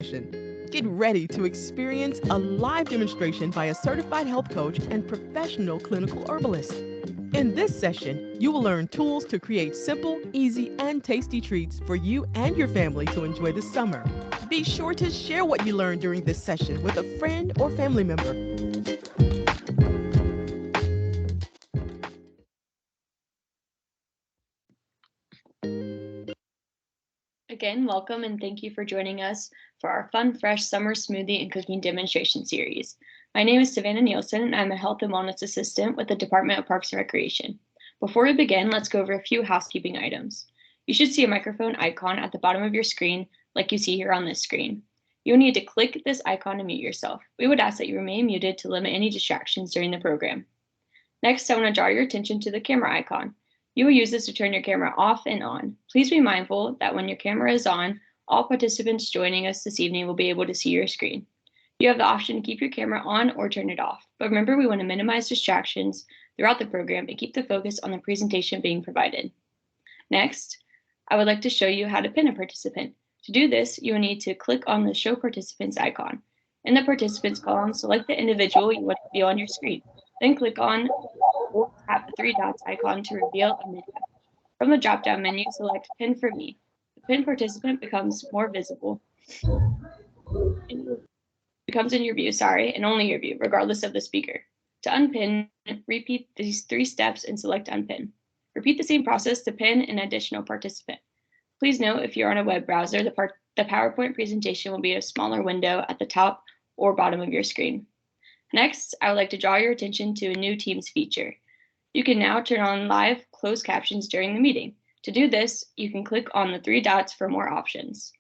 session. Get ready to experience a live demonstration by a certified health coach and professional clinical herbalist. In this session, you will learn tools to create simple, easy, and tasty treats for you and your family to enjoy this summer. Be sure to share what you learned during this session with a friend or family member. Again, welcome and thank you for joining us for our fun, fresh summer smoothie and cooking demonstration series. My name is Savannah Nielsen, and I'm a health and wellness assistant with the Department of Parks and Recreation. Before we begin, let's go over a few housekeeping items. You should see a microphone icon at the bottom of your screen, like you see here on this screen. You'll need to click this icon to mute yourself. We would ask that you remain muted to limit any distractions during the program. Next, I want to draw your attention to the camera icon. You will use this to turn your camera off and on. Please be mindful that when your camera is on, all participants joining us this evening will be able to see your screen. You have the option to keep your camera on or turn it off, but remember we want to minimize distractions throughout the program and keep the focus on the presentation being provided. Next, I would like to show you how to pin a participant. To do this, you will need to click on the Show Participants icon. In the Participants column, select the individual you want to view on your screen. Then click on or tap the three dots icon to reveal a menu. From the drop-down menu, select Pin for Me. The pin participant becomes more visible. Becomes in your view, and only your view, regardless of the speaker. To unpin, repeat these 3 steps and select Unpin. Repeat the same process to pin an additional participant. Please note if you're on a web browser, the PowerPoint presentation will be a smaller window at the top or bottom of your screen. Next, I would like to draw your attention to a new Teams feature. You can now turn on live closed captions during the meeting. To do this, you can click on the 3 dots for more options.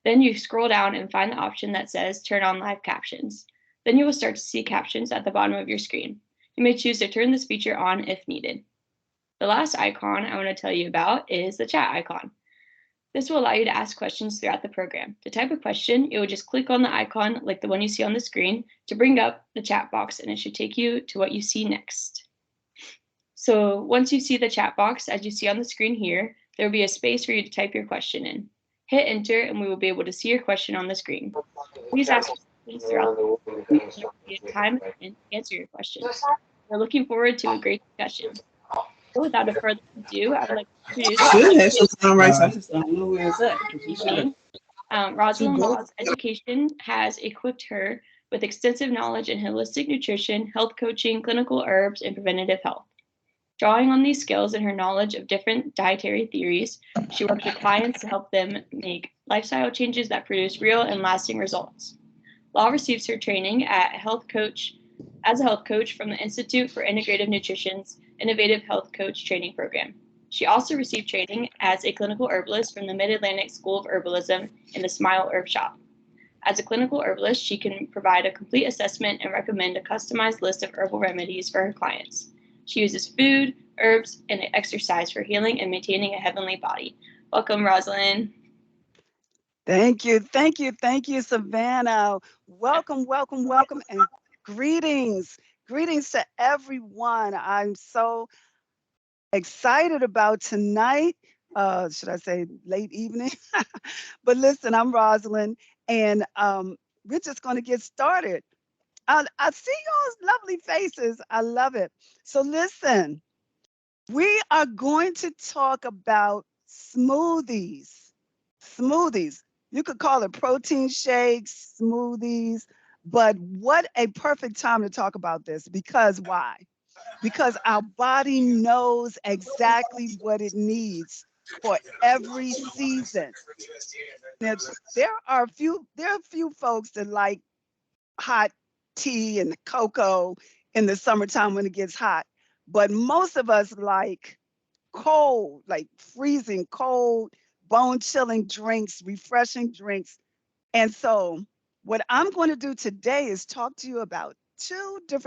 Then you scroll down and find the option that says Turn on Live Captions. Then you will start to see captions at the bottom of your screen. You may choose to turn this feature on if needed. The last icon I want to tell you about is the chat icon. This will allow you to ask questions throughout the program. To type a question, you will just click on the icon like the one you see on the screen to bring up the chat box, and it should take you to what you see next. So once you see the chat box, as you see on the screen here, there will be a space for you to type your question in. Hit enter and we will be able to see your question on the screen. Please ask questions throughout the time and answer your questions. We're looking forward to a great discussion. So without a further ado, I would like to introduce Should have some sound rights. I just don't know where it's at. evening. Rosalind Law's education has equipped her with extensive knowledge in holistic nutrition, health coaching, clinical herbs, and preventative health. Drawing on these skills and her knowledge of different dietary theories, she works with clients to help them make lifestyle changes that produce real and lasting results. Law receives her training as a health coach from the Institute for Integrative Nutrition's Innovative Health Coach Training Program. She also received training as a clinical herbalist from the Mid-Atlantic School of Herbalism in the Smile Herb Shop. As a clinical herbalist, she can provide a complete assessment and recommend a customized list of herbal remedies for her clients. She uses food, herbs, and exercise for healing and maintaining a heavenly body. Welcome, Rosalind. Thank you, thank you, thank you, Savannah. Welcome, welcome, welcome, and greetings. Greetings to everyone. I'm so excited about tonight. Should I say late evening? But listen, I'm Rosalind, and we're just going to get started. I see y'all's lovely faces. I love it. So listen, we are going to talk about smoothies. Smoothies. You could call it protein shakes, smoothies, but what a perfect time to talk about this. Because why? Because our body knows exactly what it needs for every season. Now, there are a few folks that like hot tea and cocoa in the summertime when it gets hot. But most of us like cold, like freezing cold, bone chilling drinks, refreshing drinks. And so, what I'm going to do today is talk to you about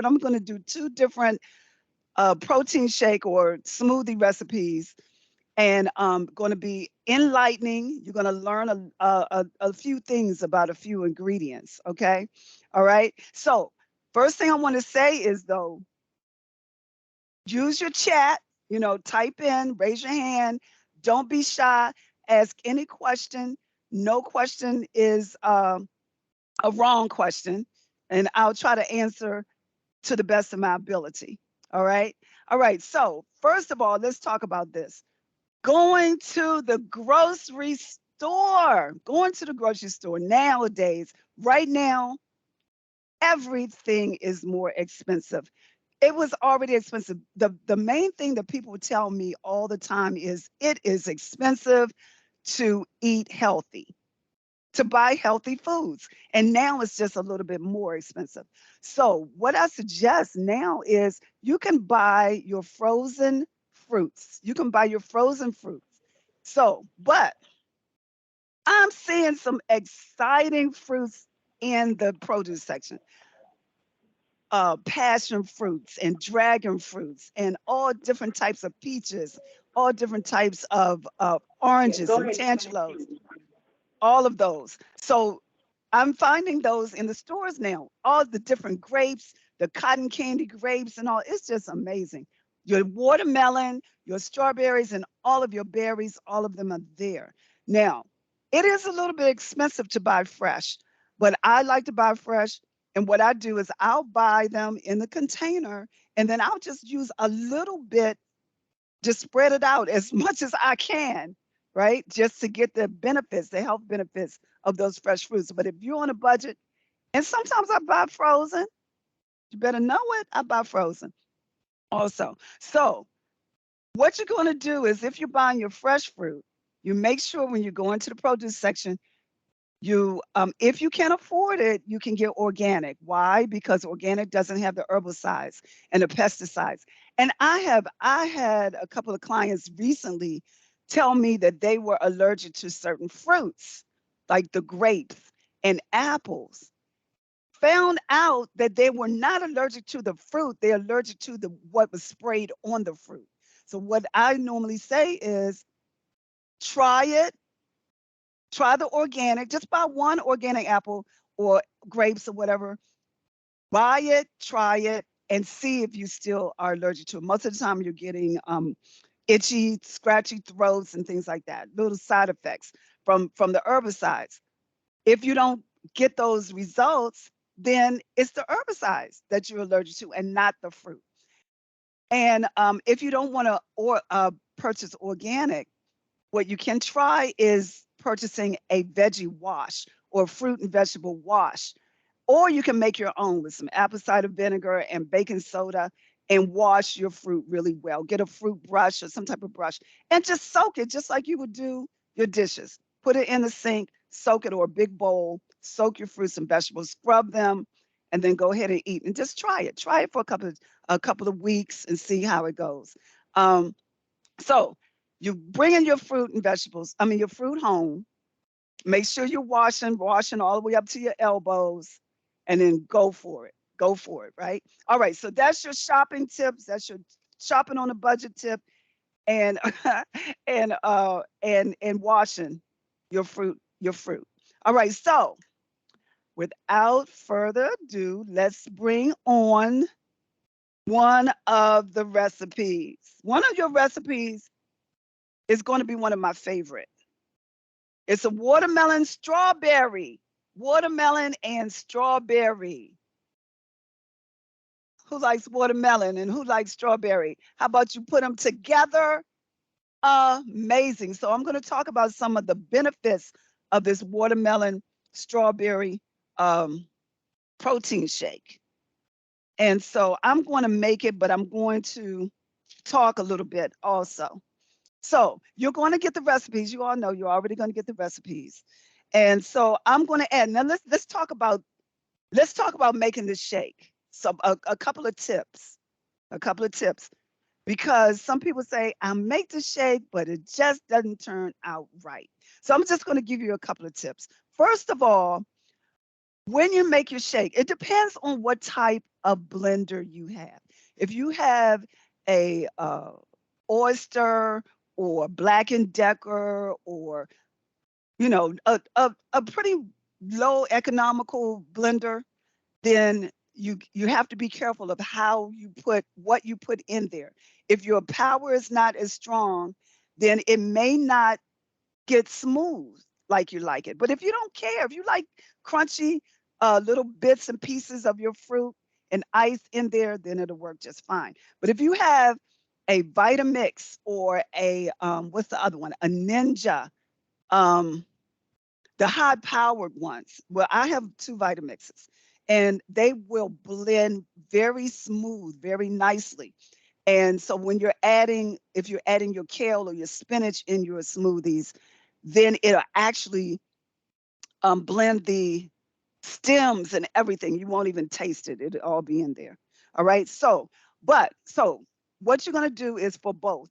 I'm going to do 2 different protein shake or smoothie recipes. And going to be enlightening. You're going to learn a few things about a few ingredients. Okay. All right. So, first thing I want to say is, though, use your chat, type in, raise your hand. Don't be shy. Ask any question. No question is a wrong question, and I'll try to answer to the best of my ability. All right. All right. So, first of all, let's talk about this. Going to the grocery store. Going to the grocery store nowadays, right now, everything is more expensive. It was already expensive. The main thing that people tell me all the time is it is expensive to eat healthy, to buy healthy foods. And now it's just a little bit more expensive. So, what I suggest now is you can buy your frozen fruits. You can buy your frozen fruits. So, but I'm seeing some exciting fruits in the produce section. Passion fruits and dragon fruits and all different types of peaches, all different types of Yeah, oranges go and ahead and finish tangelos, reading. all of those. So I'm finding those in the stores now. All the different grapes, the cotton candy grapes, and all. It's just amazing. Your watermelon, your strawberries, and all of your berries, all of them are there. Now, it is a little bit expensive to buy fresh, but I like to buy fresh. And what I do is I'll buy them in the container and then I'll just use a little bit, just spread it out as much as I can, right? Just to get the benefits, the health benefits of those fresh fruits. But if you're on a budget, and sometimes I buy frozen, you better know it, I buy frozen also. So what you're going to do is if you're buying your fresh fruit, you make sure when you go into the produce section, you, if you can afford it, you can get organic. Why? Because organic doesn't have the herbicides and the pesticides. And I had a couple of clients recently tell me that they were allergic to certain fruits, like the grapes and apples. Found out that they were not allergic to the fruit; they're allergic to the what was sprayed on the fruit. So what I normally say is try it, try the organic, just buy one organic apple or grapes or whatever. Buy it, try it, and see if you still are allergic to it. Most of the time, you're getting itchy, scratchy throats and things like that. Little side effects from the herbicides. If you don't get those results, then it's the herbicides that you're allergic to and not the fruit. And if you don't want to or purchase organic, what you can try is purchasing a veggie wash or fruit and vegetable wash, or you can make your own with some apple cider vinegar and baking soda and wash your fruit really well. Get a fruit brush or some type of brush and just soak it just like you would do your dishes. Put it in the sink, soak it, or a big bowl, soak your fruits and vegetables, scrub them, and then go ahead and eat. And just try it. Try it for a couple of weeks and see how it goes. Um, so you bring in your fruit and vegetables, I mean your fruit home. Make sure you're washing all the way up to your elbows, and then go for it. Go for it, right? All right. So that's your shopping tips. That's your shopping on a budget tip, and and washing your fruit. All right. So without further ado, let's bring on one of the recipes. One of your recipes is going to be one of my favorite. It's a watermelon strawberry. Watermelon and strawberry. Who likes watermelon and who likes strawberry? How about you put them together? Amazing. So I'm going to talk about some of the benefits of this watermelon strawberry um, protein shake. And so I'm going to make it, but I'm going to talk a little bit also. So you're going to get the recipes. You all know you're already going to get the recipes. And so I'm going to add. Now let's talk about making this shake. So a couple of tips. A couple of tips. Because some people say, I make the shake, but it just doesn't turn out right. So I'm just going to give you a couple of tips. First of all, when you make your shake, it depends on what type of blender you have. If you have a oyster or Black and Decker or a pretty low economical blender, then you have to be careful of how you put what you put in there. If your power is not as strong, then it may not get smooth like you like it. But if you don't care, if you like crunchy, little bits and pieces of your fruit and ice in there, then it'll work just fine. But if you have a Vitamix or a what's the other one? A Ninja, um, the high powered ones. Well, I have two Vitamixes and they will blend very smooth, very nicely. And so when you're adding, if you're adding your kale or your spinach in your smoothies, then it'll actually blend the stems and everything. You won't even taste it. It'll all be in there. All right. So what you're going to do is for both,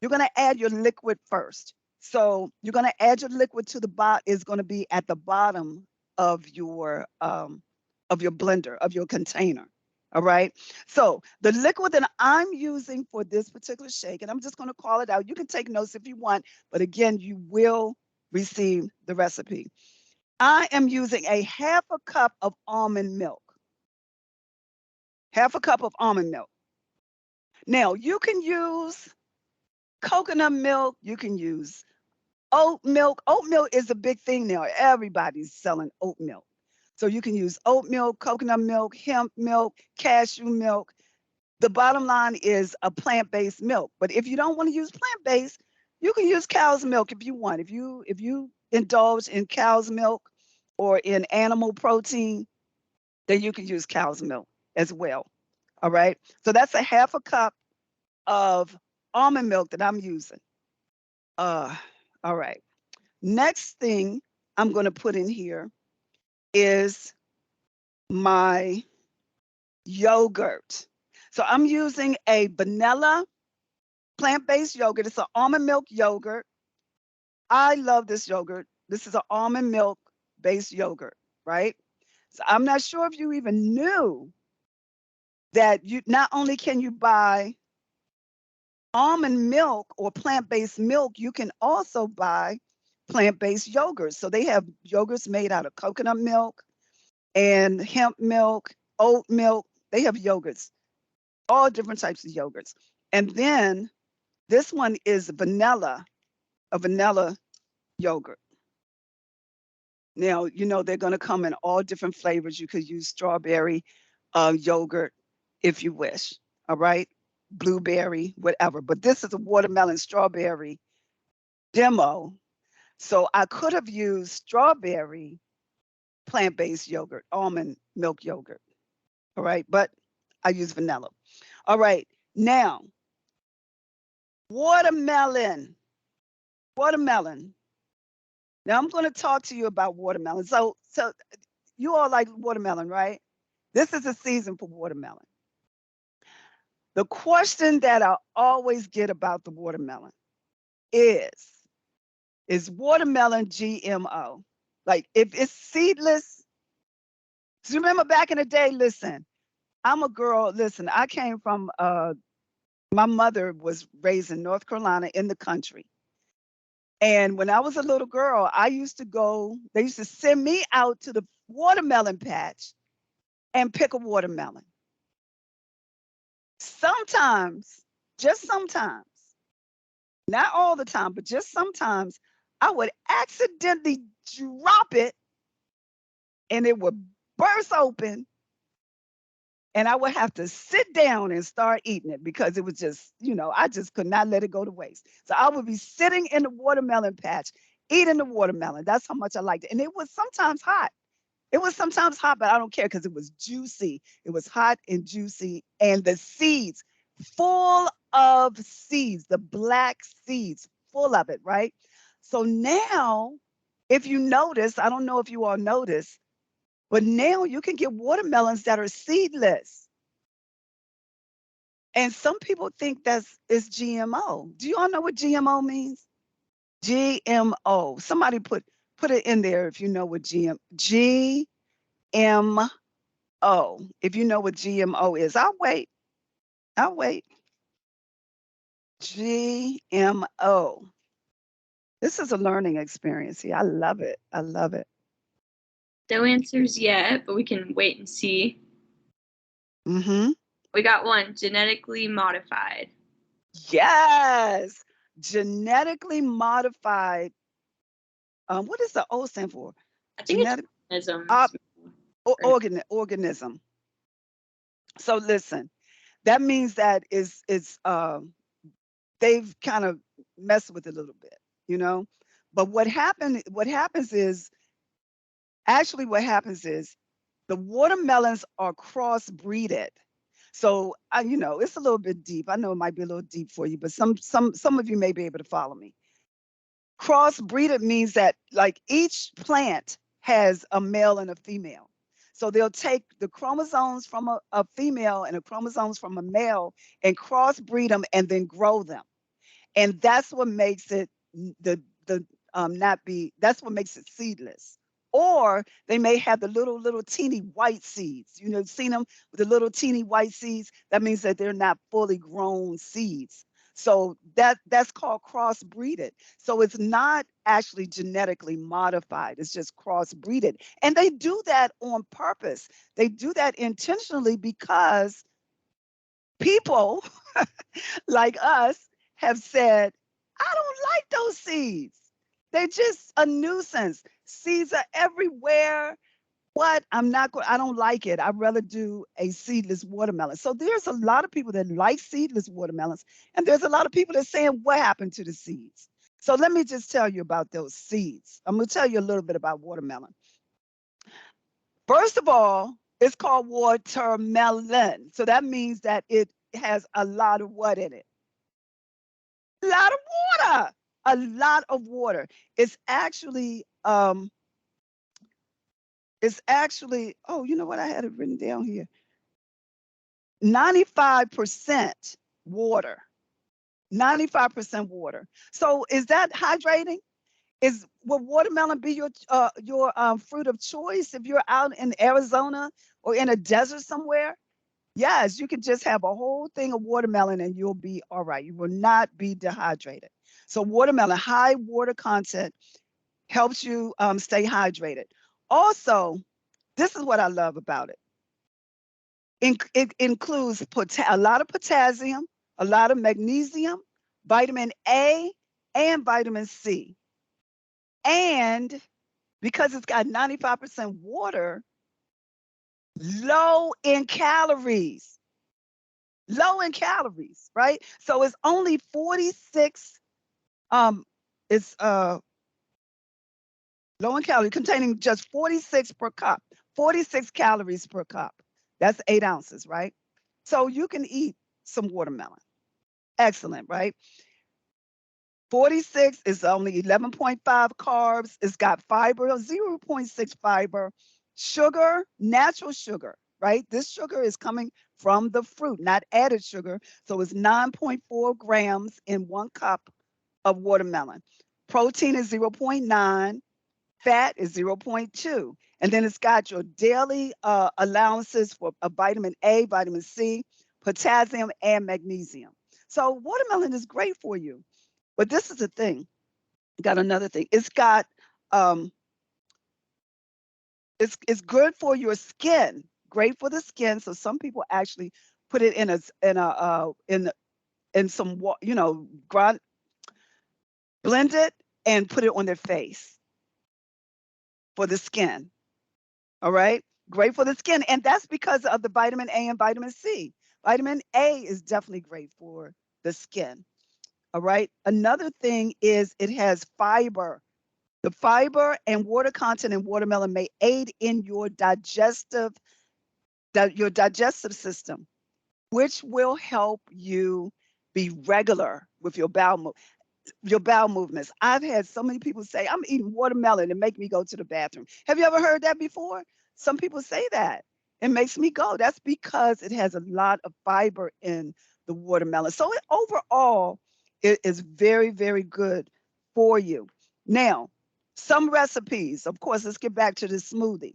you're going to add your liquid first. So you're going to add your liquid to the bot is going to be at the bottom of your blender, of your container. All right. So the liquid that I'm using for this particular shake, and I'm just going to call it out. You can take notes if you want, but again, you will receive the recipe. I am using a half a cup of almond milk. Half a cup of almond milk. Now, you can use coconut milk. You can use oat milk. Oat milk is a big thing now. Everybody's selling oat milk. So you can use oat milk, coconut milk, hemp milk, cashew milk. The bottom line is a plant-based milk. But if you don't want to use plant-based, you can use cow's milk if you want. If you indulge in cow's milk or in animal protein, then you can use cow's milk as well. All right. So that's a half a cup of almond milk that I'm using. Uh, all right. Next thing I'm going to put in here is my yogurt. So I'm using a vanilla plant-based yogurt. It's an almond milk yogurt. I love this yogurt. This is an almond milk based yogurt, right? So I'm not sure if you even knew that you not only can you buy almond milk or plant-based milk, you can also buy plant-based yogurts. So they have yogurts made out of coconut milk and hemp milk, oat milk. They have yogurts, all different types of yogurts. And then this one is vanilla, a vanilla yogurt. Now, you know, they're going to come in all different flavors. You could use strawberry yogurt if you wish. All right. Blueberry, whatever. But this is a watermelon strawberry demo. So I could have used strawberry plant-based yogurt, almond milk yogurt. All right. But I use vanilla. All right. Now, watermelon. Watermelon. Now I'm going to talk to you about watermelon. So you all like watermelon, right? This is a season for watermelon. The question that I always get about the watermelon is watermelon GMO? Like if it's seedless, so remember back in the day, listen, I'm a girl, listen, I came from, my mother was raised in North Carolina in the country. And when I was a little girl, I used to go, they used to send me out to the watermelon patch and pick a watermelon. Sometimes, just sometimes, not all the time, but just sometimes, I would accidentally drop it and it would burst open and I would have to sit down and start eating it because it was just, you know, I just could not let it go to waste. So I would be sitting in the watermelon patch, eating the watermelon. That's how much I liked it. And it was sometimes hot. It was sometimes hot, but I don't care because it was juicy. It was hot and juicy. And the seeds, full of seeds, the black seeds, full of it, right? So now, if you notice, I don't know if you all notice, but now you can get watermelons that are seedless. And some people think that's is GMO. Do you all know what GMO means? GMO. Somebody put it in there if you know what GMO. If you know what GMO is. I'll wait. I'll wait. GMO. This is a learning experience here. I love it. I love it. No answers yet, but we can wait and see. Mm-hmm. We got one, genetically modified. Yes. Genetically modified. What does the O stand for? I think Genetic it's organisms. Or organism. So listen, that means that they've kind of messed with it a little bit, you know. But what happens is the watermelons are crossbreeded. So it's a little bit deep. I know it might be a little deep for you, but some of you may be able to follow me. Crossbreeded means that like each plant has a male and a female. So they'll take the chromosomes from a female and the chromosomes from a male and crossbreed them and then grow them. And that's what makes it the not be that's what makes it seedless. Or they may have the little teeny white seeds. Seen them with the little teeny white seeds? That means that they're not fully grown seeds. So that's called crossbreeded. So it's not actually genetically modified. It's just crossbreeded. And they do that on purpose. They do that intentionally because people like us have said, I don't like those seeds. They're just a nuisance. Seeds are everywhere. What? I don't like it. I'd rather do a seedless watermelon. So there's a lot of people that like seedless watermelons, and there's a lot of people that saying, what happened to the seeds? So let me just tell you about those seeds. I'm going to tell you a little bit about watermelon. First of all, it's called watermelon. So that means that it has a lot of what in it? A lot of water. A lot of water. It's actually, oh, you know what? I had it written down here. 95% water. 95% water. So is that hydrating? Will watermelon be your fruit of choice if you're out in Arizona or in a desert somewhere? Yes, you can just have a whole thing of watermelon and you'll be all right. You will not be dehydrated. So watermelon, high water content, helps you stay hydrated. Also, this is what I love about it. It includes a lot of potassium, a lot of magnesium, vitamin A, and vitamin C. And because it's got 95% water, low in calories. Low in calories, right? So it's only 46, it's low in calories, containing just 46 per cup, 46 calories per cup. That's 8 ounces, right? So you can eat some watermelon. Excellent, right? 46 is only 11.5 carbs. It's got fiber, 0.6 fiber, sugar, natural sugar, right? This sugar is coming from the fruit, not added sugar. So it's 9.4 grams in 1 cup of watermelon. Protein is 0.9, fat is 0.2. And then it's got your daily allowances for vitamin A, vitamin C, potassium, and magnesium. So watermelon is great for you. But this is the thing. Got another thing. It's good for your skin. Great for the skin. So some people actually put it in some blend it and put it on their face for the skin. All right. Great for the skin. And that's because of the vitamin A and vitamin C. Vitamin A is definitely great for the skin. All right. Another thing is it has fiber. The fiber and water content in watermelon may aid in your digestive system, which will help you be regular with your bowel movements. I've had so many people say, I'm eating watermelon and make me go to the bathroom. Have you ever heard that before? Some people say that. It makes me go. That's because it has a lot of fiber in the watermelon. So overall, it is very, very good for you. Now, some recipes, of course, let's get back to the smoothie.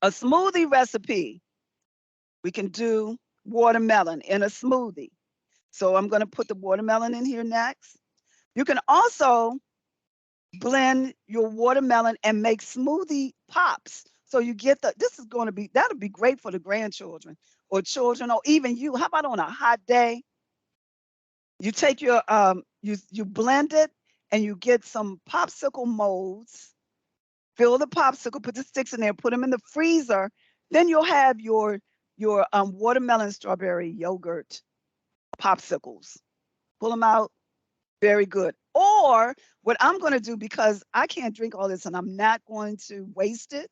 A smoothie recipe, we can do watermelon in a smoothie. So I'm going to put the watermelon in here next. You can also blend your watermelon and make smoothie pops. So you get that'll be great for the grandchildren or children or even you. How about on a hot day? You take you blend it and you get some popsicle molds Fill the popsicle, put the sticks in there, put them in the freezer. Then you'll have your watermelon strawberry yogurt popsicles. Pull them out. Very good. Or what I'm going to do, because I can't drink all this and I'm not going to waste it,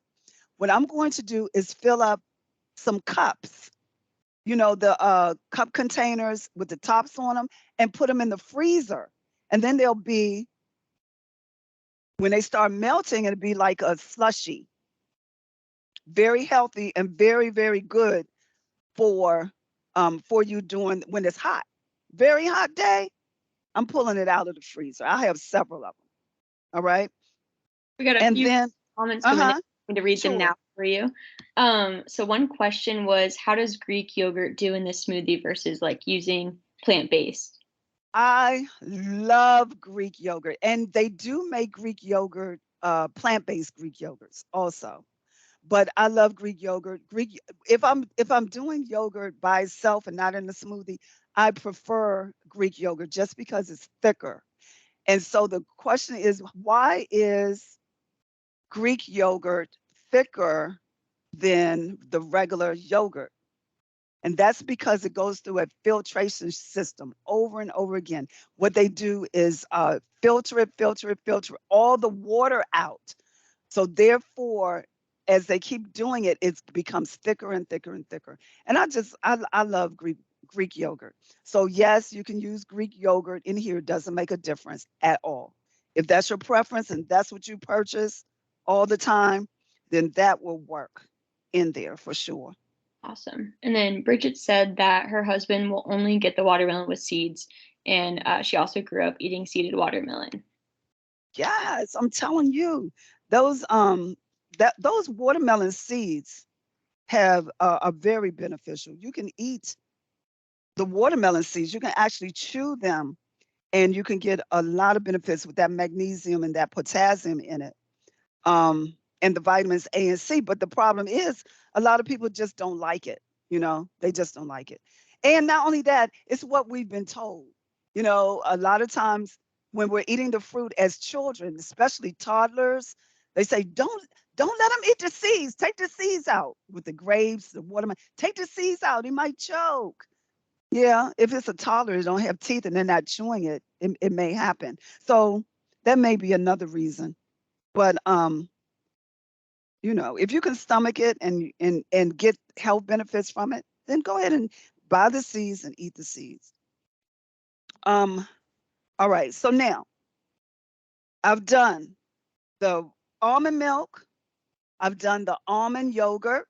what I'm going to do is fill up some cups, the cup containers with the tops on them, and put them in the freezer. And then they'll be, when they start melting, it'll be like a slushy. Very healthy and very, very good for you doing when it's hot. Very hot day, I'm pulling it out of the freezer. I have several of them. All right. We got a And few then, comments coming in. I'm going to read them sure. now for you. So one question was, how does Greek yogurt do in the smoothie versus like using plant-based? I love Greek yogurt, and they do make Greek yogurt, plant-based Greek yogurts also. But I love Greek yogurt. If I'm doing yogurt by itself and not in the smoothie, I prefer Greek yogurt just because it's thicker. And so the question is, why is Greek yogurt thicker than the regular yogurt? And that's because it goes through a filtration system over and over again. What they do is filter all the water out. So therefore, as they keep doing it, it becomes thicker and thicker and thicker. And I love Greek yogurt. So yes, you can use Greek yogurt in here. It doesn't make a difference at all. If that's your preference and that's what you purchase all the time, then that will work in there for sure. Awesome. And then Bridget said that her husband will only get the watermelon with seeds, and she also grew up eating seeded watermelon. Yes, I'm telling you, those those watermelon seeds have are very beneficial. You can eat the watermelon seeds. You can actually chew them, and you can get a lot of benefits with that magnesium and that potassium in it, and the vitamins A and C. But the problem is, a lot of people just don't like it. They just don't like it. And not only that, it's what we've been told. A lot of times when we're eating the fruit as children, especially toddlers, they say, don't let them eat the seeds. Take the seeds out with the grapes, the watermelon. Take the seeds out. He might choke. Yeah, if it's a toddler, they don't have teeth and they're not chewing it, it may happen. So that may be another reason. But if you can stomach it and get health benefits from it, then go ahead and buy the seeds and eat the seeds. All right. So now I've done the almond milk. I've done the almond yogurt,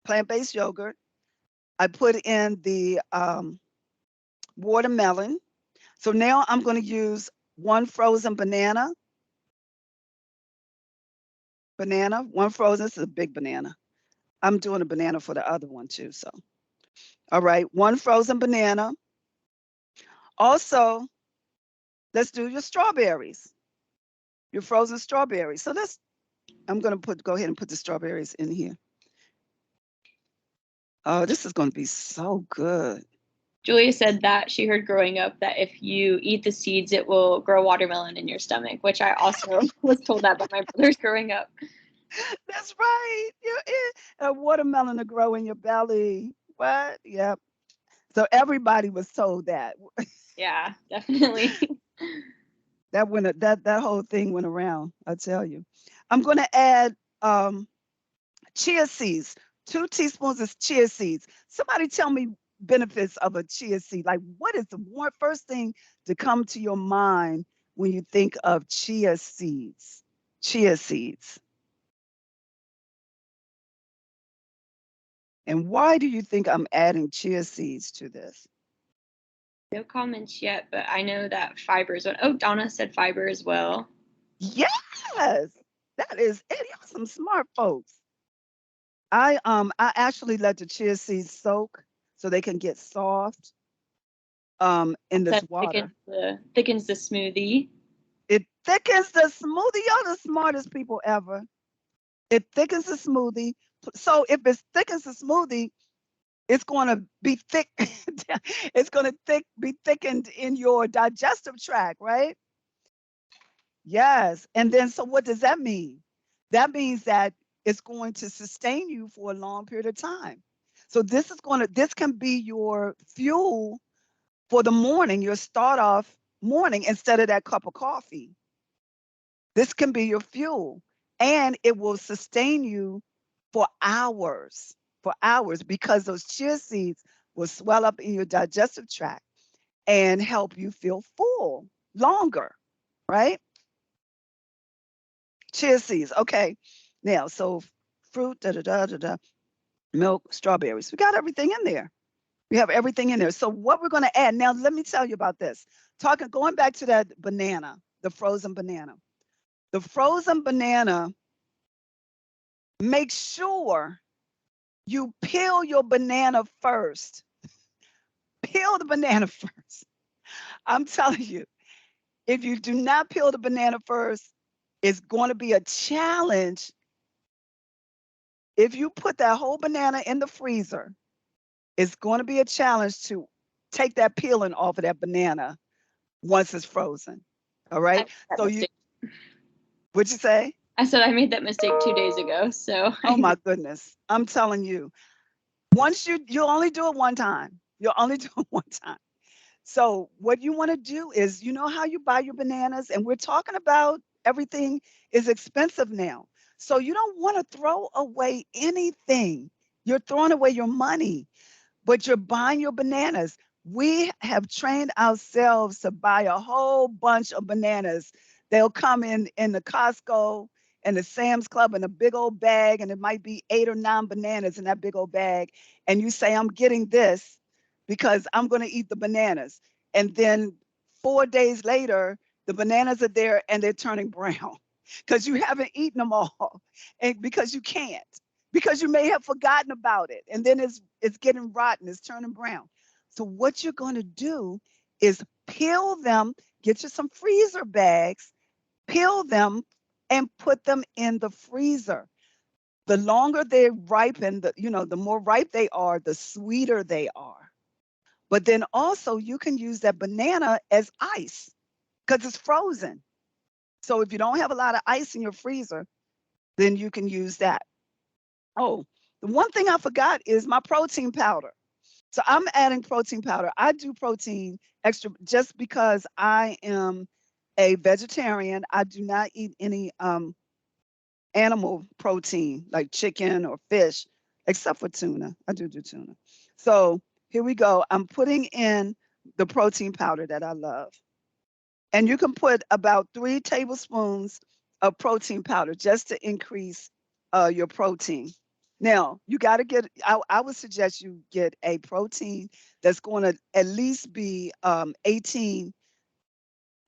plant-based yogurt. I put in the watermelon. So now I'm going to use one frozen banana, one frozen. This is a big banana. I'm doing a banana for the other one too. So, all right, one frozen banana. Also, let's do your strawberries, your frozen strawberries. So I'm going to go ahead and put the strawberries in here. Oh, this is going to be so good. Julia said that she heard growing up that if you eat the seeds, it will grow watermelon in your stomach, which I also was told that by my brothers growing up. That's right. A watermelon to grow in your belly. What? Yep. So everybody was told that. Yeah, definitely. That whole thing went around. I tell you. I'm going to add chia seeds. 2 teaspoons of chia seeds. Somebody tell me benefits of a chia seed. Like, what is the first thing to come to your mind when you think of chia seeds? Chia seeds. And why do you think I'm adding chia seeds to this? No comments yet, but I know that fiber is one. Oh, Donna said fiber as well. Yes, that is it. Y'all some smart folks. I actually let the chia seeds soak so they can get soft in this water. Thickens the smoothie. It thickens the smoothie. Y'all the smartest people ever. It thickens the smoothie. So if it thickens the smoothie, it's going to be thick. It's going to be thickened in your digestive tract, right? Yes. And then, so what does that mean? That means that it's going to sustain you for a long period of time. So this can be your fuel for the morning, your start off morning instead of that cup of coffee. This can be your fuel, and it will sustain you for hours, because those chia seeds will swell up in your digestive tract and help you feel full longer, right? Chia seeds. Okay. Now, so fruit, da da da da da, milk, strawberries. We got everything in there. We have everything in there. So what we're going to add now, let me tell you about this. Going back to that banana, the frozen banana. The frozen banana, make sure you peel your banana first. Peel the banana first. I'm telling you, if you do not peel the banana first, it's going to be a challenge. If you put that whole banana in the freezer, it's going to be a challenge to take that peeling off of that banana once it's frozen. All I right. made that So you, mistake. what'd you say? I said I made that mistake 2 days ago. So Oh my goodness. I'm telling you, once you'll only do it one time. You'll only do it one time. So what you want to do is, you know how you buy your bananas, and we're talking about everything is expensive now. So you don't want to throw away anything. You're throwing away your money, but you're buying your bananas. We have trained ourselves to buy a whole bunch of bananas. They'll come in the Costco and the Sam's Club in a big old bag, and it might be 8 or 9 bananas in that big old bag. And you say, I'm getting this because I'm going to eat the bananas. And then 4 days later, the bananas are there and they're turning brown because you haven't eaten them all, and because you can't, because you may have forgotten about it, and then it's getting rotten, it's turning brown. So what you're going to do is peel them, get you some freezer bags, peel them, and put them in the freezer. The longer they ripen, the more ripe they are, the sweeter they are. But then also you can use that banana as ice because it's frozen. So if you don't have a lot of ice in your freezer, then you can use that. Oh, the one thing I forgot is my protein powder. So I'm adding protein powder. I do protein extra just because I am a vegetarian. I do not eat any animal protein like chicken or fish, except for tuna. I do tuna. So here we go. I'm putting in the protein powder that I love. And you can put about 3 tablespoons of protein powder just to increase your protein. Now, you got to I would suggest you get a protein that's going to at least be 18.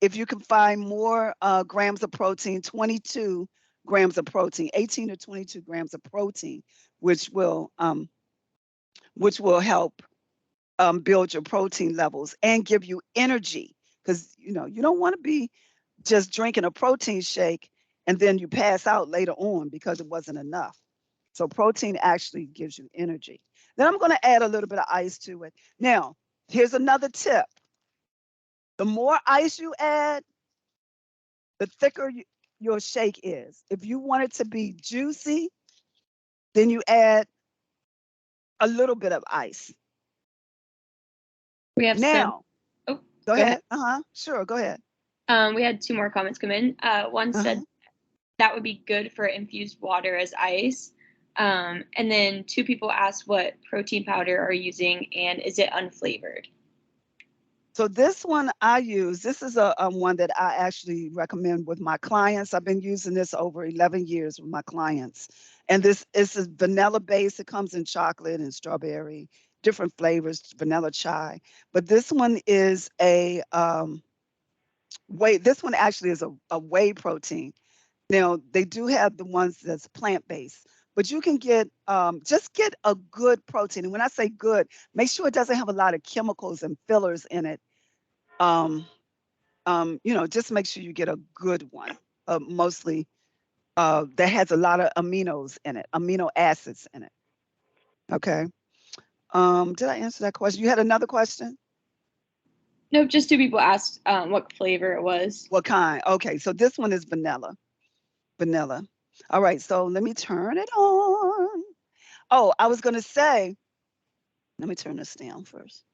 If you can find more grams of protein, 22 grams of protein, 18 to 22 grams of protein, which will help build your protein levels and give you energy. Because you don't want to be just drinking a protein shake and then you pass out later on because it wasn't enough. So protein actually gives you energy. Then I'm going to add a little bit of ice to it. Now, here's another tip. The more ice you add, the thicker your shake is. If you want it to be juicy, then you add a little bit of ice. we have some. Now, Oh, go go ahead. ahead. Sure, go ahead. We had 2 more comments come in. One Uh-huh. said that would be good for infused water as ice. And then 2 people asked what protein powder are you using and is it unflavored? So this one I use, this is a one that I actually recommend with my clients. I've been using this over 11 years with my clients. And this is a vanilla base. It comes in chocolate and strawberry, different flavors, vanilla chai. But this one is this one actually is a whey protein. Now, they do have the ones that's plant-based, but you can just get a good protein. And when I say good, make sure it doesn't have a lot of chemicals and fillers in it. Um, just make sure you get a good one, mostly that has a lot of aminos in it, amino acids in it. Okay. Did I answer that question? You had another question? Nope, just 2 people asked what flavor it was. What kind? Okay, so this one is vanilla. Vanilla. All right, so let me turn it on. Oh, I was going to say, let me turn this down first.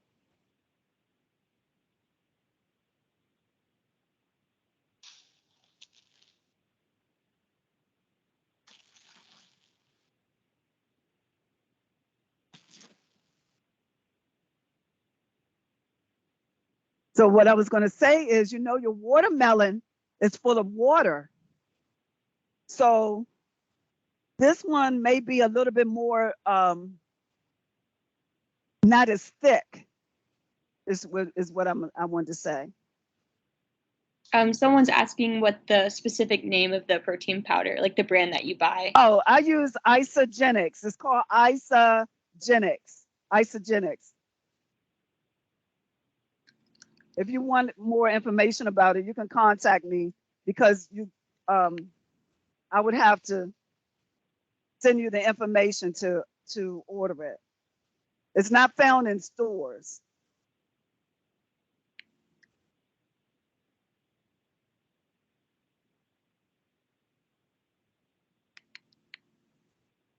So what I was going to say is, your watermelon is full of water. So this one may be a little bit more, not as thick, is what I wanted to say. Someone's asking what the specific name of the protein powder, like the brand that you buy. Oh, I use Isogenics. It's called Isogenics. Isogenics. If you want more information about it, you can contact me because I would have to send you the information to order it. It's not found in stores.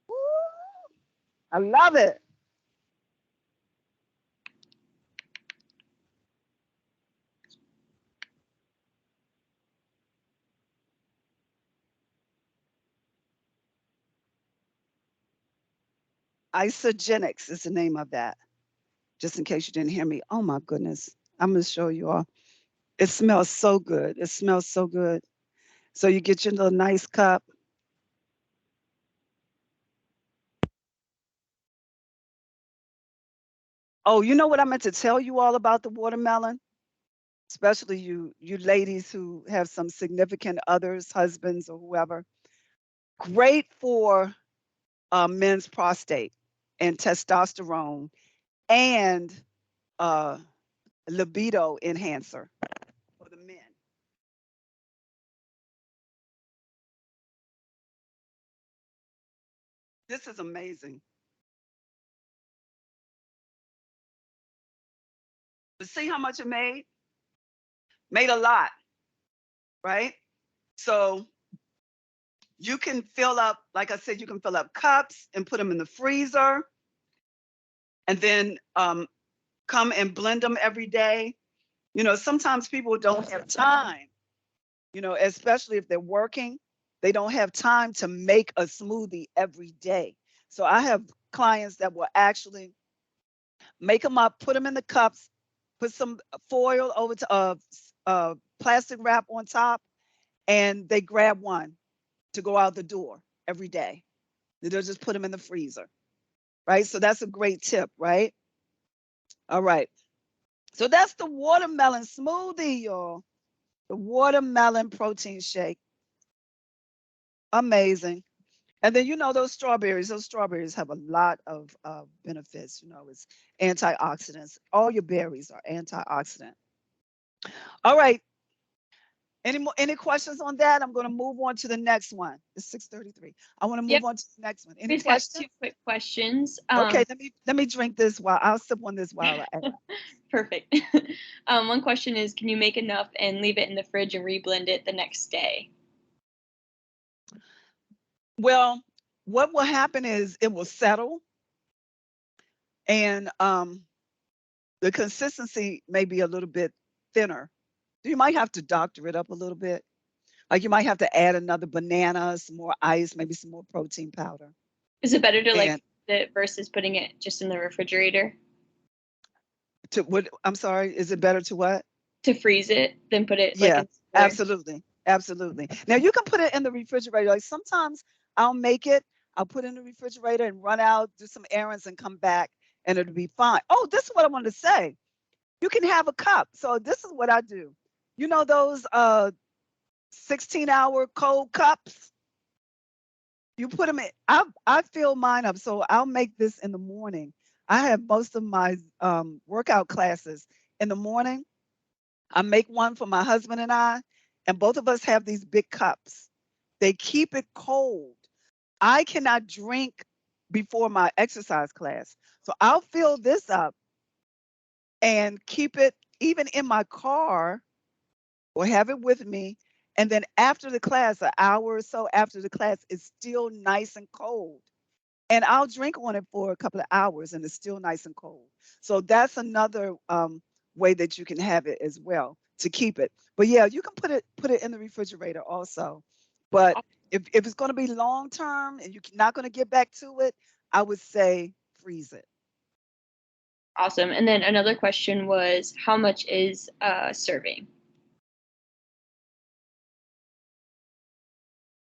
Woo! I love it. Isogenics is the name of that. Just in case you didn't hear me. Oh my goodness. I'm going to show you all. It smells so good. It smells so good. So you get your little nice cup. Oh, you know what I meant to tell you all about the watermelon? Especially you ladies who have some significant others, husbands or whoever. Great for men's prostate and testosterone and uh, libido enhancer for the men. This is amazing. But see how much it made? Made a lot, right? So you can fill up, like I said, you can fill up cups and put them in the freezer and then come and blend them every day. Sometimes people don't have time, especially if they're working, they don't have time to make a smoothie every day. So I have clients that will actually make them up, put them in the cups, put some foil over to plastic wrap on top, and they grab one to go out the door every day. They'll just put them in the freezer, right? So that's a great tip, right? All right. So that's the watermelon smoothie, y'all. The watermelon protein shake. Amazing. And then those strawberries have a lot of benefits. It's antioxidants. All your berries are antioxidant. All right. Any questions on that? I'm going to move on to the next one. It's 6:33. I want to move Yep. on to the next one. We Any just got questions? 2 quick questions. Okay, let me drink this while I'll sip on this while I Perfect. One question is, can you make enough and leave it in the fridge and reblend it the next day? Well, what will happen is it will settle and the consistency may be a little bit thinner. You might have to doctor it up a little bit. Like you might have to add another banana, some more ice, maybe some more protein powder. Is it better to And like it versus putting it just in the refrigerator? to what? I'm sorry. Is it better to what? To freeze it, then put it like Yeah, in the cooler? absolutely, absolutely. Now you can put it in the refrigerator. Like sometimes I'll make it. I'll put it in the refrigerator and run out, do some errands, and come back, and it'll be fine. Oh, this is what I wanted to say. You can have a cup. So this is what I do. Those 16-hour cold cups? You put them in. I fill mine up. So I'll make this in the morning. I have most of my workout classes in the morning. I make one for my husband and both of us have these big cups. They keep it cold. I cannot drink before my exercise class. So I'll fill this up and keep it even in my car or have it with me And then after the class, an hour or so after the class, it's still nice and cold. And I'll drink on it for a couple of hours and it's still nice and cold. So that's another way that you can have it as well to keep it. But yeah, you can put it in the refrigerator also. But if it's going to be long term and you're not going to get back to it, I would say freeze it. Awesome. And then another question was, how much is a serving?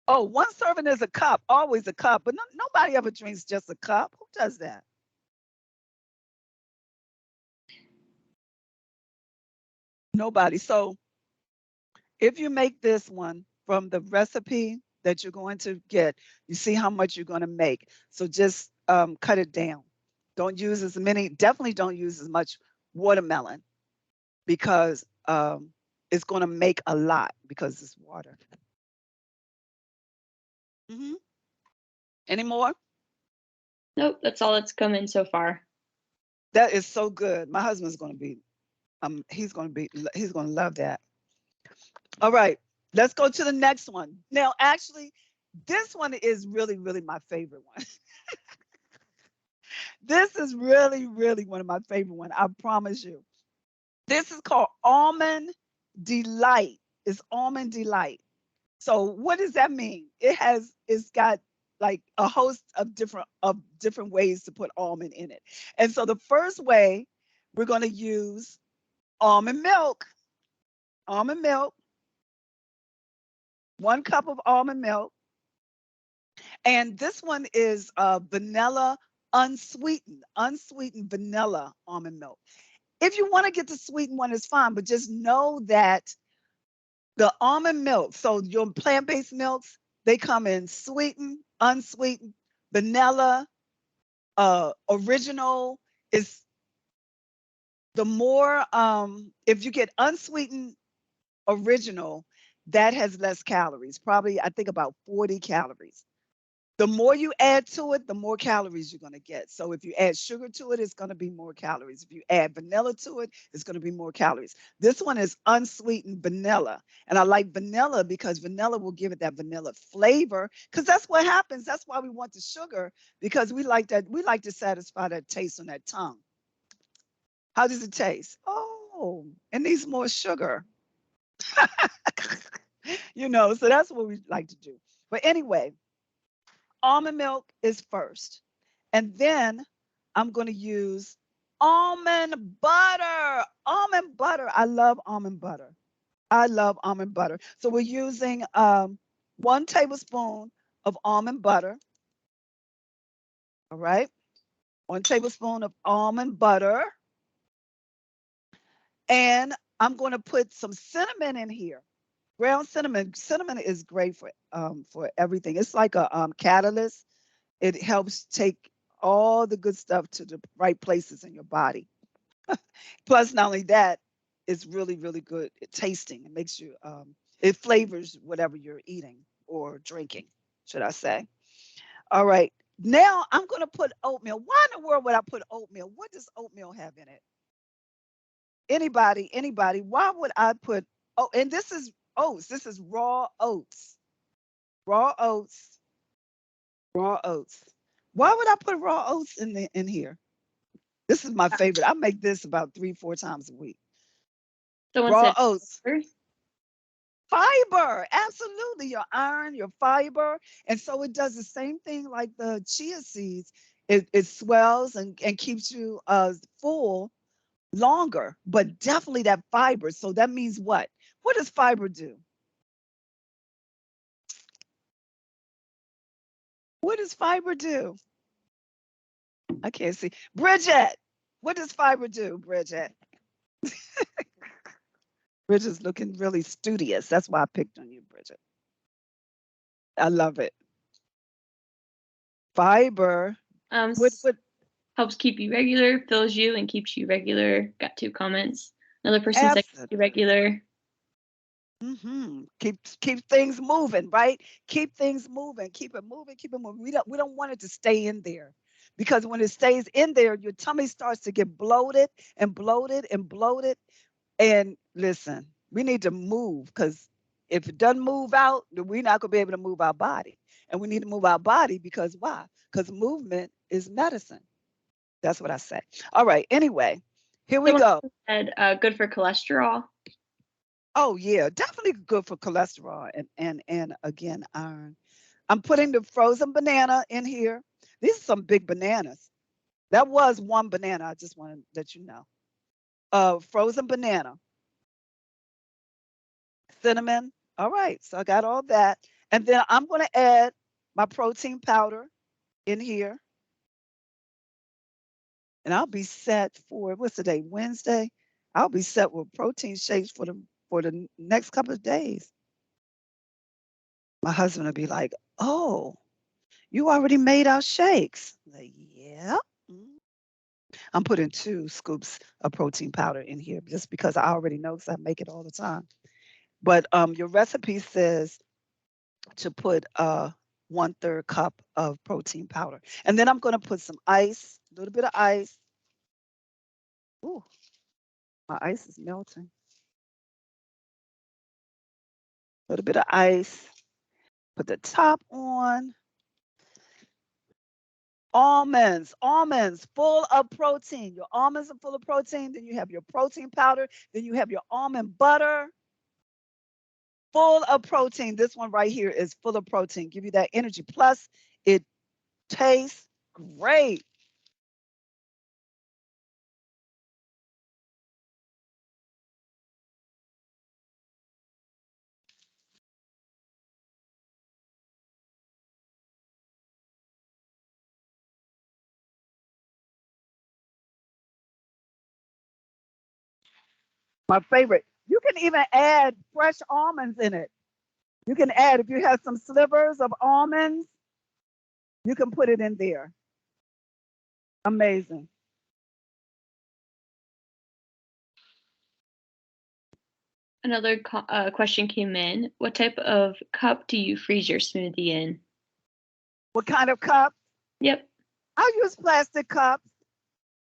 Oh, one serving is a cup, always a cup, but nobody ever drinks just a cup. Who does that? Nobody. So if you make this one from the recipe that you're going to get, you see how much you're going to make. So just cut it down. Don't use as many, definitely don't use as much watermelon because it's going to make a lot because it's water. Hmm. Any more? Nope, that's all that's come in so far. That is so good. My husband's going to be, he's going to love that. All right, let's go to the next one. Now, actually, this one is really, really my favorite one. This is really, really one of my favorite ones. I promise you. This is called Almond Delight. It's Almond Delight. So what does that mean? It's got like a host of different ways to put almond in it. And so the first way we're going to use almond milk. Almond milk. 1 cup of almond milk. And this one is vanilla unsweetened vanilla almond milk. If you want to get the sweetened one, it's fine, but just know that the almond milk, so your plant-based milks, they come in sweetened, unsweetened, vanilla, original. Is the more if you get unsweetened original, that has less calories, probably I think about 40 calories. The more you add to it, the more calories you're going to get. So if you add sugar to it, it's going to be more calories. If you add vanilla to it, it's going to be more calories. This one is unsweetened vanilla. And I like vanilla because vanilla will give it that vanilla flavor because that's what happens. That's why we want the sugar because we like that. We like to satisfy that taste on that tongue. How does it taste? Oh, it needs more sugar. So that's what we like to do. But anyway, almond milk is first. And then I'm going to use almond butter. Almond butter. I love almond butter. I love almond butter. So we're using 1 tablespoon of almond butter. All right. 1 tablespoon of almond butter. And I'm going to put some cinnamon in here. Ground cinnamon. Cinnamon is great for everything. It's like a catalyst. It helps take all the good stuff to the right places in your body. Plus, not only that, it's really, really good at tasting. It makes you, it flavors whatever you're eating or drinking, should I say. All right. Now I'm going to put oatmeal. Why in the world would I put oatmeal? What does oatmeal have in it? Anybody? Why would I put, oh, and this is oats. This is raw oats. Raw oats. Raw oats. Why would I put raw oats in here? This is my favorite. I make this about 3-4 times a week. Someone Raw said oats. fiber. Fiber, absolutely. Your iron, your fiber. And so it does the same thing like the chia seeds. It swells and keeps you full longer, but definitely that fiber. So that means what? What does fiber do? What does fiber do? I can't see. Bridget, what does fiber do, Bridget? Bridget's looking really studious. That's why I picked on you, Bridget. I love it. Fiber. What Helps keep you regular, fills you, and keeps you regular. Got 2 comments. Another person said keep you regular. Keep things moving, right? Keep things moving. Keep it moving. Keep it moving. We don't want it to stay in there, because when it stays in there, your tummy starts to get bloated and bloated and bloated. And listen, we need to move because If it doesn't move out, then we're not going to be able to move our body. And we need to move our body because why? Because movement is medicine. That's what I say. All right. Anyway, here we go. Said good for cholesterol. Oh yeah, definitely good for cholesterol and again iron. I'm putting the frozen banana in here. These are some big bananas. That was one banana. I just want to let you know. Frozen banana, cinnamon. All right, so I got all that. And then I'm going to add my protein powder in here. And I'll be set for, what's today, Wednesday? I'll be set with protein shakes for the next couple of days. My husband will be like, oh, you already made our shakes. I'm like, yeah. I'm putting 2 scoops of protein powder in here just because I already know because I make it all the time. But your recipe says to put 1/3 cup of protein powder. And then I'm going to put some ice, a little bit of ice. Ooh, my ice is melting. A little bit of ice. Put the top on. Almonds full of protein. Your almonds are full of protein. Then you have your protein powder. Then you have your almond butter. Full of protein. This one right here is full of protein. Give you that energy. Plus, it tastes great. My favorite. You can even add fresh almonds in it. You can add, if you have some slivers of almonds, you can put it in there. Amazing. Another question came in. What type of cup do you freeze your smoothie in? What kind of cup? Yep. I use plastic cups.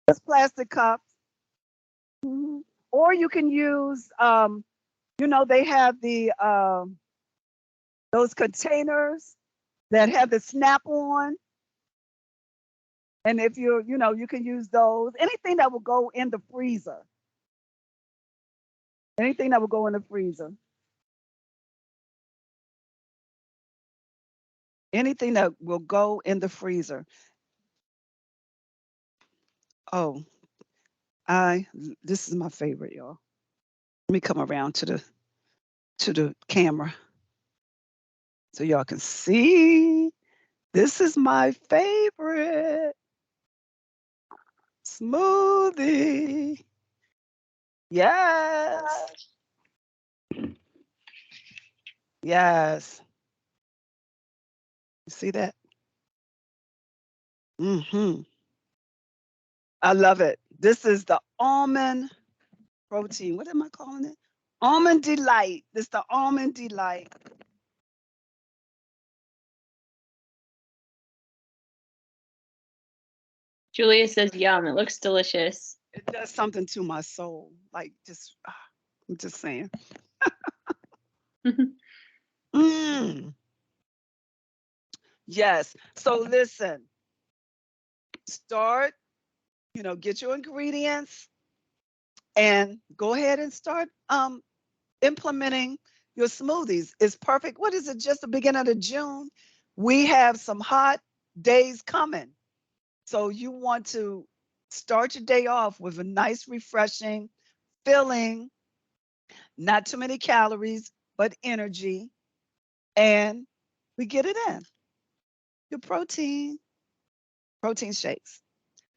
Just plastic cups. Mhm. Or you can use, they have the those containers that have the snap on. And if you can use those. Anything that will go in the freezer. Anything that will go in the freezer. Anything that will go in the freezer. Oh, this is my favorite, y'all. Let me come around to the camera so y'all can see. This is my favorite smoothie. Yes. Yes. You see that? I love it. This is the almond protein. What am I calling it? Almond Delight. This is the Almond Delight. Julia says, yum, it looks delicious. It does something to my soul. Like I'm just saying. Mm. Yes. So listen, start, get your ingredients and go ahead and start implementing your smoothies. It's perfect. What is it? Just the beginning of June. We have some hot days coming. So you want to start your day off with a nice, refreshing, filling, not too many calories, but energy. And we get it in. Your protein shakes.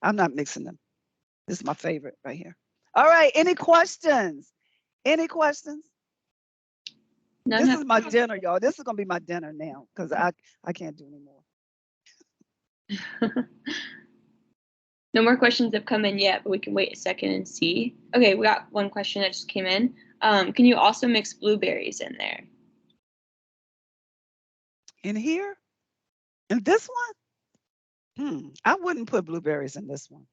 I'm not mixing them. This is my favorite right here. All right. Any questions? Any questions? This is my dinner, y'all. This is gonna be my dinner now because I can't do anymore. No more questions have come in yet, but we can wait a second and see. Okay, we got one question that just came in. Can you also mix blueberries in there? In here? In this one? I wouldn't put blueberries in this one.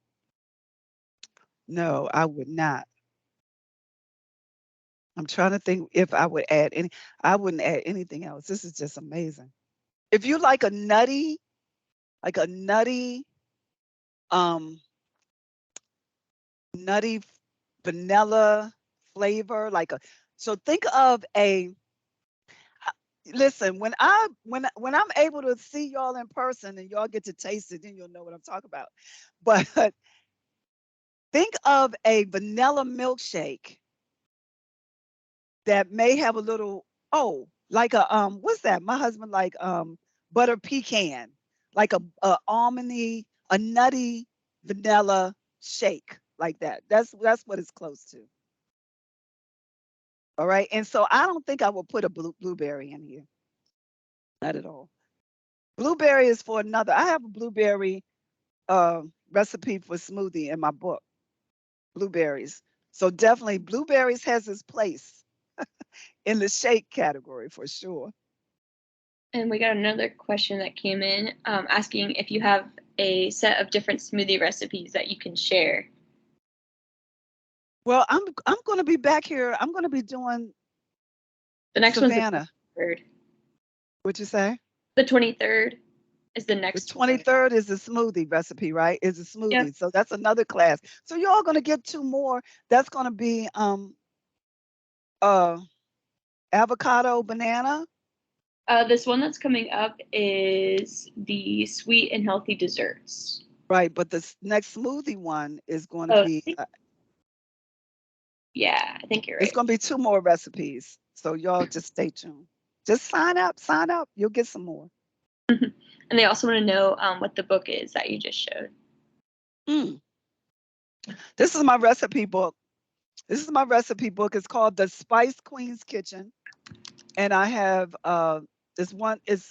No, I would not. I'm trying to think if I would add any. I wouldn't add anything else. This is just amazing. If you like like a um, nutty vanilla flavor, so think of listen, when I'm able to see y'all in person and y'all get to taste it, then you'll know what I'm talking about. But think of a vanilla milkshake that may have a little, like what's that? My husband like butter pecan, like a almondy, a nutty vanilla shake like that. That's what it's close to. All right. And so I don't think I will put a blueberry in here. Not at all. Blueberry is for another. I have a blueberry recipe for smoothie in my book. Blueberries. So definitely blueberries has its place in the shake category for sure. And we got another question that came in asking if you have a set of different smoothie recipes that you can share. Well, I'm going to be back here. I'm going to be doing The next Savannah. one's the 23rd. What'd you say? The 23rd is the The next 23rd is the smoothie recipe, right? Is a smoothie. Yep. So that's another class. So you're all going to get two more. That's going to be avocado banana. This one that's coming up is the sweet and healthy desserts. Right, but the next smoothie one is going to be yeah, I think you're right. It's going to be two more recipes. So y'all just stay tuned. Just sign up. You'll get some more. And they also want to know what the book is that you just showed. This is my recipe book. It's called The Spice Queen's Kitchen. And I have this one is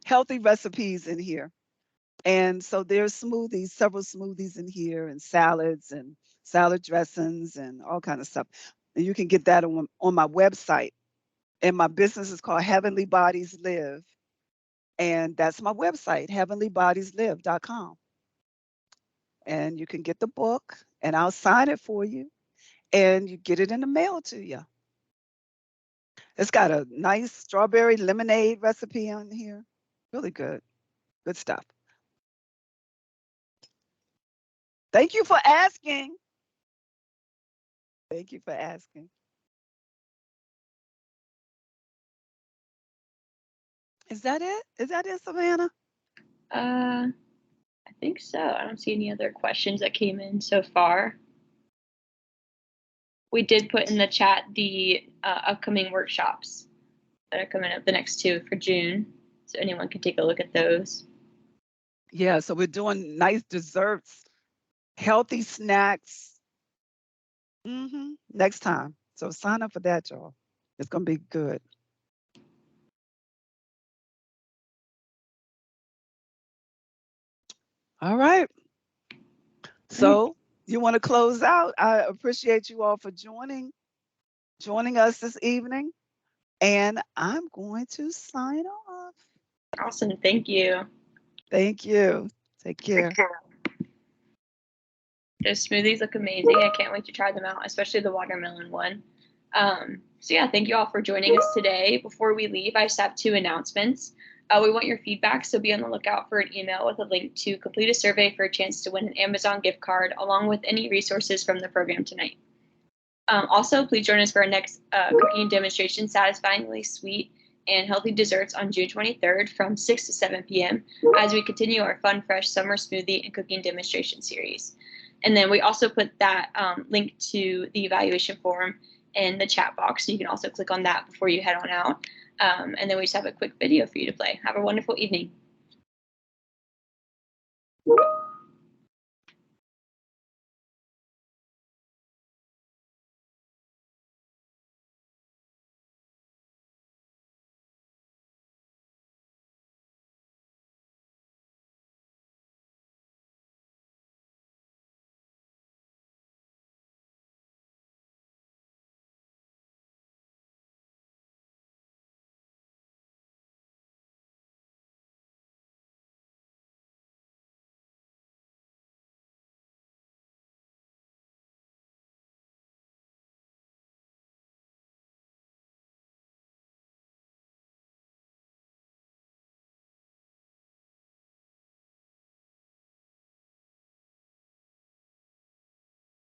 healthy recipes in here. And so there's smoothies, several smoothies in here, and salads and salad dressings and all kind of stuff. And you can get that on my website. And my business is called Heavenly Bodies Live. And that's my website, heavenlybodieslive.com. And you can get the book and I'll sign it for you and you get it in the mail to you. It's got a nice strawberry lemonade recipe on here. Really good. Good stuff. Thank you for asking. Thank you for asking. Is that it? Is that it, Savannah? I think so. I don't see any other questions that came in so far. We did put in the chat the upcoming workshops that are coming up, the next two for June. So anyone can take a look at those. Yeah, so we're doing nice desserts, healthy snacks. Next time. So sign up for that, y'all. It's going to be good. All right. So you want to close out? I appreciate you all for joining us this evening. And I'm going to sign off. Awesome. Thank you. Thank you. Take care. Those smoothies look amazing. I can't wait to try them out, especially the watermelon one. So yeah, thank you all for joining us today. Before we leave, I just have two announcements. We want your feedback, so be on the lookout for an email with a link to complete a survey for a chance to win an Amazon gift card, along with any resources from the program tonight. Also, please join us for our next cooking demonstration, Satisfyingly Sweet and Healthy Desserts on June 23rd from 6 to 7 p.m. as we continue our fun, fresh summer smoothie and cooking demonstration series. And then we also put that link to the evaluation form in the chat box, so you can also click on that before you head on out. And then we just have a quick video for you to play. Have a wonderful evening.